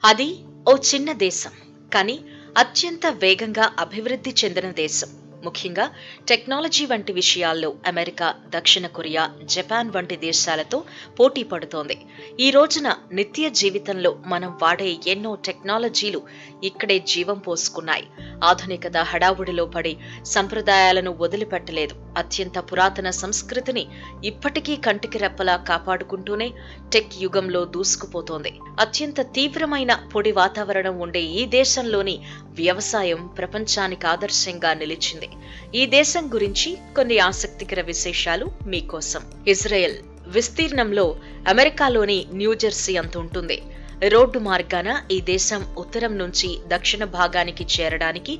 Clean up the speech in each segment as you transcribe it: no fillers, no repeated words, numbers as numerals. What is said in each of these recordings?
అది ఓ చిన్న దేశం, కానీ అత్యంత వేగంగా అభివృద్ధి చెందిన దేశం. ముఖ్యంగా టెక్నాలజీ వంటి విషయాల్లో అమెరికా, దక్షిణ కొరియా, జపాన్ వంటి దేశాలతో పోటీ పడుతోంది. ఈ రోజున నిత్య జీవితంలో మనం వాడే ఎన్నో టెక్నాలజీలు ఇక్కడే జీవం పోసుకున్నాయి. ఆధునికత హడావుడిలో పడి సంప్రదాయాలను వదిలిపెట్టలేదు. అత్యంత పురాతన సంస్కృతిని ఇప్పటికీ కంటికి రెప్పలా కాపాడుకుంటూనే టెక్ యుగంలో దూసుకుపోతోంది. అత్యంత తీవ్రమైన పొడి వాతావరణం ఉండే ఈ దేశంలోని వ్యవసాయం ప్రపంచానికి ఆదర్శంగా నిలిచింది. ఈ దేశం గురించి కొన్ని ఆసక్తికర విశేషాలు మీకోసం. ఇజ్రాయెల్ విస్తీర్ణంలో అమెరికాలోని న్యూజెర్సీ అంత ఉంటుంది. రోడ్డు మార్గాన ఈ దేశం ఉత్తరం నుంచి దక్షిణ భాగానికి చేరడానికి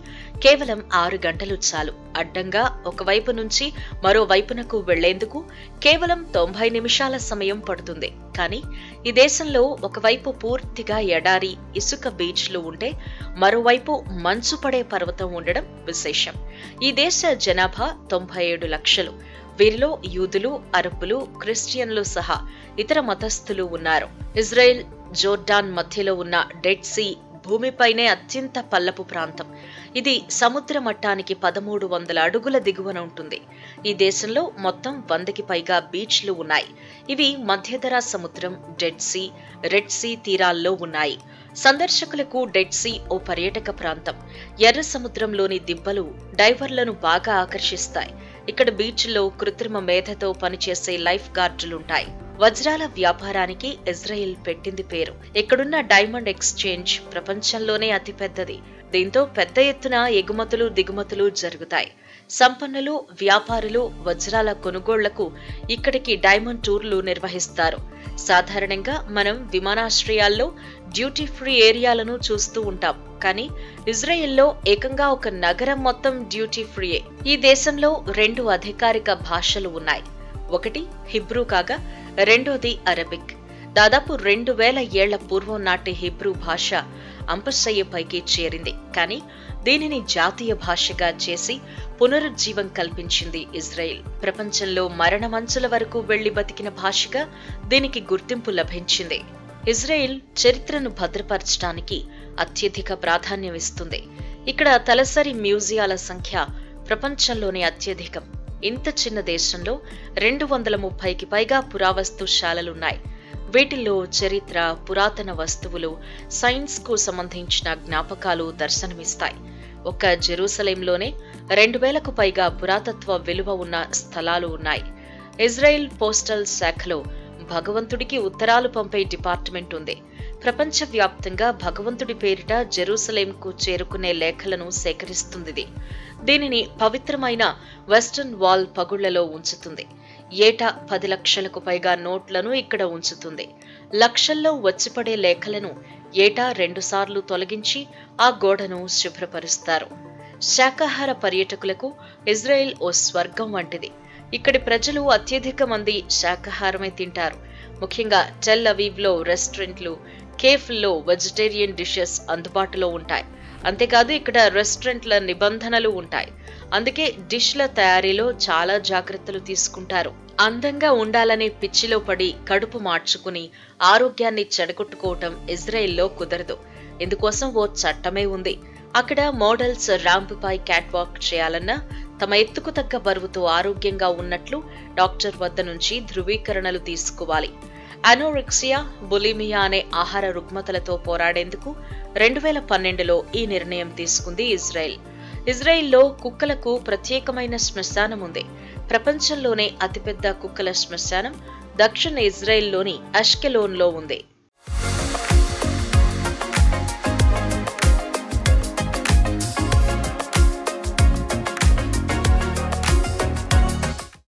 కేవలం 6 గంటలు చాలు. అడ్డంగా ఒకవైపు నుంచి మరో వైపునకు వెళ్లేందుకు కేవలం 90 నిమిషాల సమయం పడుతుంది. కానీ ఈ దేశంలో ఒకవైపు పూర్తిగా ఎడారి, ఇసుక బీచ్లు ఉంటే మరోవైపు మంచు పడే పర్వతం ఉండడం విశేషం. ఈ దేశ జనాభా 97 లక్షలు. వీరిలో యూదులు, అరబ్బులు, క్రిస్టియన్లు సహా ఇతర మతస్థులు ఉన్నారు. ఇజ్రాయెల్, జోర్డాన్ మధ్యలో ఉన్న డెడ్ సీ భూమిపైనే అత్యంత పల్లపు ప్రాంతం. ఇది సముద్ర మట్టానికి 1300 అడుగుల దిగువన ఉంటుంది. ఈ దేశంలో మొత్తం 100కి పైగా బీచ్లు ఉన్నాయి. ఇవి మధ్యధరా సముద్రం, డెడ్ సీ, రెడ్ సీ తీరాల్లో ఉన్నాయి. సందర్శకులకు డెడ్ సీ ఓ పర్యాటక ప్రాంతం. ఎర్ర సముద్రంలోని దిబ్బలు డైవర్లను బాగా ఆకర్షిస్తాయి. ఇక్కడ బీచ్లో కృత్రిమ మేధతో పనిచేసే లైఫ్ గార్డులుంటాయి. వజ్రాల వ్యాపారానికి ఇజ్రాయెల్ పెట్టింది పేరు. ఇక్కడున్న డైమండ్ ఎక్స్చేంజ్ ప్రపంచంలోనే అతిపెద్దది. దీంతో పెద్ద ఎత్తున ఎగుమతులు, దిగుమతులు జరుగుతాయి. సంపన్నులు, వ్యాపారులు వజ్రాల కొనుగోళ్లకు ఇక్కడికి డైమండ్ టూర్లు నిర్వహిస్తారు. సాధారణంగా మనం విమానాశ్రయాల్లో డ్యూటీ ఫ్రీ ఏరియాలను చూస్తూ ఉంటాం. కానీ ఇజ్రాయెల్లో ఏకంగా ఒక నగరం మొత్తం డ్యూటీ ఫ్రీయే. ఈ దేశంలో 2 అధికారిక భాషలు ఉన్నాయి. ఒకటి హిబ్రూ కాగా రెండోది అరబిక్. దాదాపు 2000 ఏళ్ల పూర్వం నాటి హిబ్రూ భాష అంపశయ్యపైకి చేరింది. కానీ దీనిని జాతీయ భాషగా చేసి పునరుజ్జీవం కల్పించింది ఇజ్రాయెల్. ప్రపంచంలో మరణమంచుల వరకు వెళ్లి బతికిన భాషగా దీనికి గుర్తింపు లభించింది. ఇజ్రాయెల్ చరిత్రను భద్రపరచడానికి అత్యధిక ప్రాధాన్యం ఇస్తుంది. ఇక్కడ తలసరి మ్యూజియాల సంఖ్య ప్రపంచంలోనే అత్యధికం. ఇంత చిన్న దేశంలో 230కి పైగా పురావస్తుశాలలున్నాయి. వీటిల్లో చరిత్ర, పురాతన వస్తువులు, సైన్స్ కు సంబంధించిన జ్ఞాపకాలు దర్శనమిస్తాయి. ఒక్క జెరూసలేంలోనే 2000కు పైగా పురాతత్వ విలువ ఉన్న స్థలాలు ఉన్నాయి. ఇజ్రాయెల్ పోస్టల్ శాఖలో భగవంతుడికి ఉత్తరాలు పంపే డిపార్ట్మెంట్ ఉంది. ప్రపంచవ్యాప్తంగా భగవంతుడి పేరిట జెరూసలేంకు చేరుకునే లేఖలను సేకరిస్తుంది. దీనిని పవిత్రమైన వెస్టర్న్ వాల్ పగుళ్లలో ఉంచుతుంది. ఏటా 10 లక్షలకు పైగా నోట్లను ఇక్కడ ఉంచుతుంది. లక్షల్లో వచ్చిపడే లేఖలను ఏటా 2 సార్లు తొలగించి ఆ గోడను శుభ్రపరుస్తారు. శాకాహార పర్యాటకులకు ఇజ్రాయెల్ ఓ స్వర్గం వంటిది. ఇక్కడి ప్రజలు అత్యధిక మంది శాకాహారమే తింటారు. ముఖ్యంగా టెల్ అవీవ్లో రెస్టారెంట్లు, కేఫ్ల్లో వెజిటేరియన్ డిషెస్ అందుబాటులో ఉంటాయి. అంతేకాదు ఇక్కడ రెస్టారెంట్ల నిబంధనలు ఉంటాయి. అందుకే డిష్ల తయారీలో చాలా జాగ్రత్తలు తీసుకుంటారు. అందంగా ఉండాలనే పిచ్చిలో పడి కడుపు మార్చుకుని ఆరోగ్యాన్ని చెడగొట్టుకోవటం ఇజ్రాయెల్లో కుదరదు. ఇందుకోసం ఓ చట్టమే ఉంది. అక్కడ మోడల్స్ ర్యాంపుపై క్యాట్వాక్ చేయాలన్నా తమ ఎత్తుకు తగ్గ బరువుతో ఆరోగ్యంగా ఉన్నట్లు డాక్టర్ వద్ద నుంచి ధృవీకరణలు తీసుకోవాలి. అనోరెక్సియా, బులిమియా అనే ఆహార రుగ్మతలతో పోరాడేందుకు 2012లో ఈ నిర్ణయం తీసుకుంది ఇజ్రాయెల్. ఇజ్రాయెల్లో కుక్కలకు ప్రత్యేకమైన శ్మశానం ఉంది. ప్రపంచంలోనే అతిపెద్ద కుక్కల శ్మశానం దక్షిణ ఇజ్రాయెల్లోని అష్కెలోన్లో ఉంది.